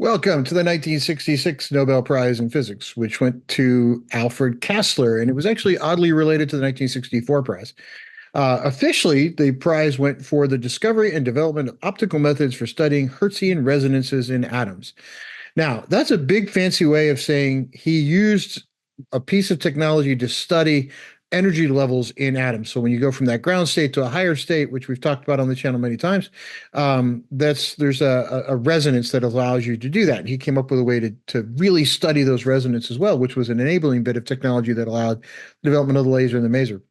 Welcome to the 1966 Nobel Prize in Physics, which went to Alfred Kastler, and it was actually oddly related to the 1964 prize. Officially, the prize went for the discovery and development of optical methods for studying Hertzian resonances in atoms. Now, that's a big fancy way of saying he used a piece of technology to study energy levels in atoms. So when you go from that ground state to a higher state, which we've talked about on the channel many times, there's a resonance that allows you to do that. And he came up with a way to really study those resonances as well, which was an enabling bit of technology that allowed development of the laser and the maser.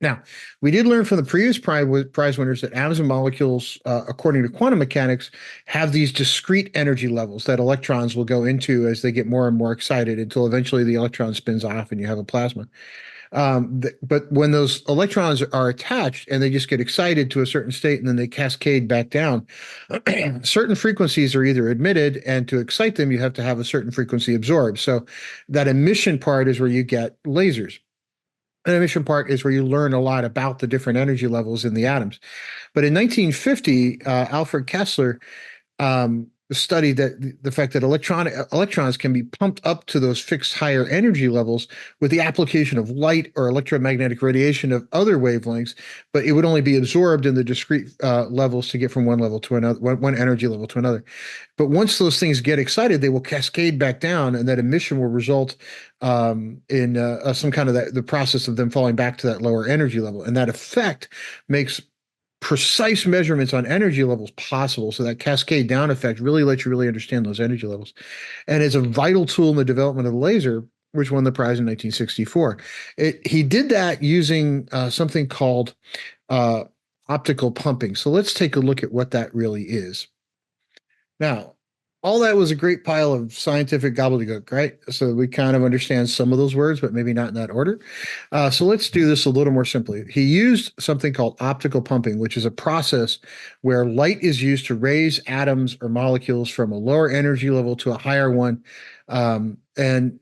Now, we did learn from the previous prize winners that atoms and molecules, according to quantum mechanics, have these discrete energy levels that electrons will go into as they get more and more excited until eventually the electron spins off and you have a plasma. But when those electrons are attached and they just get excited to a certain state and then they cascade back down, certain frequencies are either emitted, and to excite them, you have to have a certain frequency absorbed. So that emission part is where you get lasers. An emission part is where you learn a lot about the different energy levels in the atoms. But in 1950, Alfred Kastler studied that the fact that electrons can be pumped up to those fixed higher energy levels with the application of light or electromagnetic radiation of other wavelengths, but it would only be absorbed in the discrete levels to get from one level to another, one energy level to another. But once those things get excited, they will cascade back down, and that emission will result in some kind of the process of them falling back to that lower energy level. And that effect makes precise measurements on energy levels possible. So that cascade down effect really lets you really understand those energy levels. And it's a vital tool in the development of the laser, which won the prize in 1964. He did that using something called optical pumping. So let's take a look at what that really is. Now, all that was a great pile of scientific gobbledygook, right? So we kind of understand some of those words, but maybe not in that order. So let's do this a little more simply. He used something called optical pumping, which is a process where light is used to raise atoms or molecules from a lower energy level to a higher one. And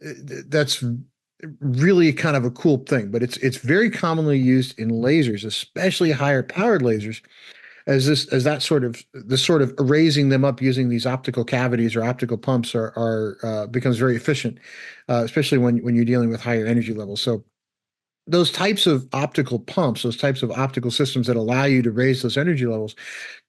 that's really kind of a cool thing, but it's very commonly used in lasers, especially higher powered lasers, as that sort of raising them up using these optical cavities or optical pumps are becomes very efficient, especially when you're dealing with higher energy levels. So those types of optical pumps, those types of optical systems that allow you to raise those energy levels,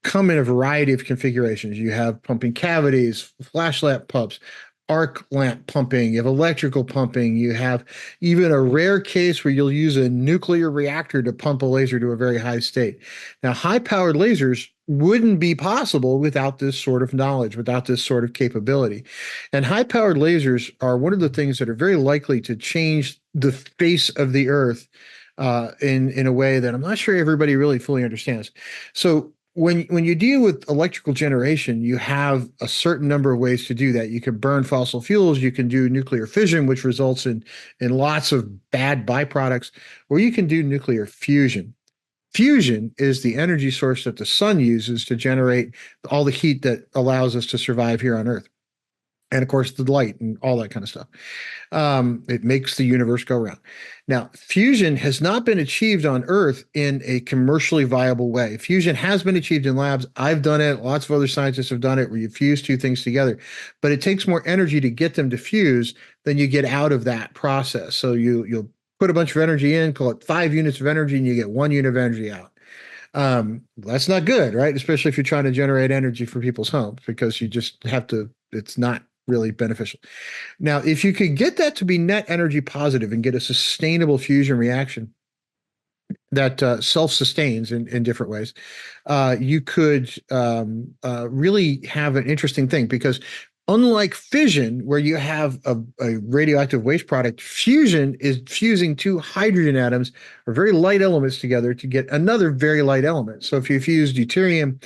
come in a variety of configurations. You have pumping cavities, flash lamp pumps, arc lamp pumping, you have electrical pumping, you have even a rare case where you'll use a nuclear reactor to pump a laser to a very high state. Now, high-powered lasers wouldn't be possible without this sort of knowledge, without this sort of capability. And high-powered lasers are one of the things that are very likely to change the face of the Earth in a way that I'm not sure everybody really fully understands. So when you deal with electrical generation, you have a certain number of ways to do that. You can burn fossil fuels, you can do nuclear fission, which results in lots of bad byproducts, or you can do nuclear fusion. Fusion is the energy source that the sun uses to generate all the heat that allows us to survive here on Earth. And of course, the light and all that kind of stuff. It makes the universe go around. Now, fusion has not been achieved on Earth in a commercially viable way. Fusion has been achieved in labs. I've done it. Lots of other scientists have done it where you fuse two things together. But it takes more energy to get them to fuse than you get out of that process. So you'll put a bunch of energy in, call it 5 units of energy, and you get 1 unit of energy out. That's not good, right? Especially if you're trying to generate energy for people's homes, because you just have to, it's not really beneficial. Now, if you could get that to be net energy positive and get a sustainable fusion reaction that self-sustains in different ways, you could really have an interesting thing, because unlike fission, where you have a radioactive waste product, fusion is fusing two hydrogen atoms or very light elements together to get another very light element. So if you fuse deuterium,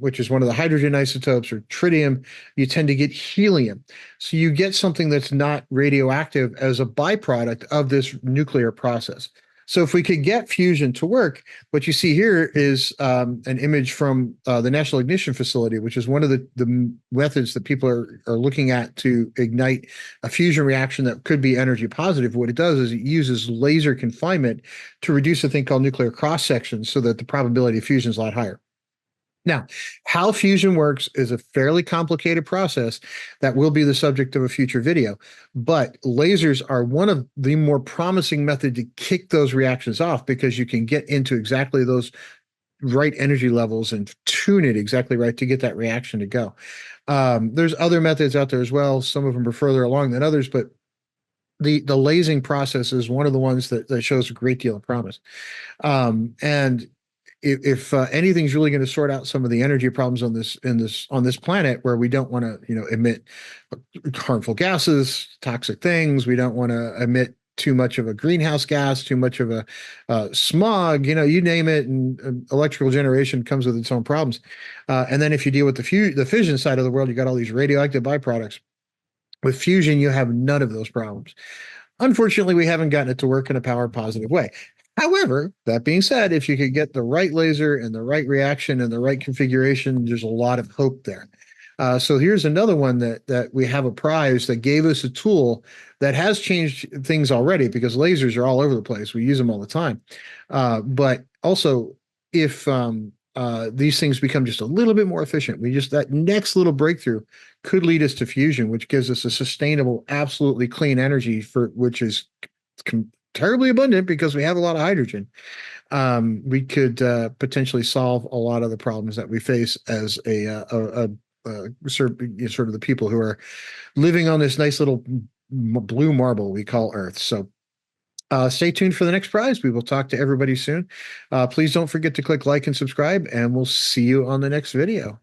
which is one of the hydrogen isotopes, or tritium, you tend to get helium. So you get something that's not radioactive as a byproduct of this nuclear process. So if we could get fusion to work, what you see here is an image from the National Ignition Facility, which is one of the methods that people are looking at to ignite a fusion reaction that could be energy positive. What it does is it uses laser confinement to reduce a thing called nuclear cross sections so that the probability of fusion is a lot higher. Now, how fusion works is a fairly complicated process that will be the subject of a future video, but lasers are one of the more promising methods to kick those reactions off because you can get into exactly those right energy levels and tune it exactly right to get that reaction to go. There's other methods out there as well. Some of them are further along than others, but the lasing process is one of the ones that shows a great deal of promise. And if anything's really going to sort out some of the energy problems on this planet, where we don't want to emit harmful gases, toxic things, we don't want to emit too much of a greenhouse gas, too much of a smog, you name it, and electrical generation comes with its own problems. And then if you deal with the fission side of the world, you got all these radioactive byproducts. With fusion, you have none of those problems. Unfortunately, we haven't gotten it to work in a power positive way. However, that being said, if you could get the right laser and the right reaction and the right configuration, there's a lot of hope there. So here's another one that we have a prize that gave us a tool that has changed things already, because lasers are all over the place. We use them all the time. But also, if these things become just a little bit more efficient, that next little breakthrough could lead us to fusion, which gives us a sustainable, absolutely clean energy which is terribly abundant because we have a lot of hydrogen. We could potentially solve a lot of the problems that we face as a sort of the people who are living on this nice little blue marble we call Earth. So stay tuned for the next prize. We will talk to everybody soon. Please don't forget to click like and subscribe, and we'll see you on the next video.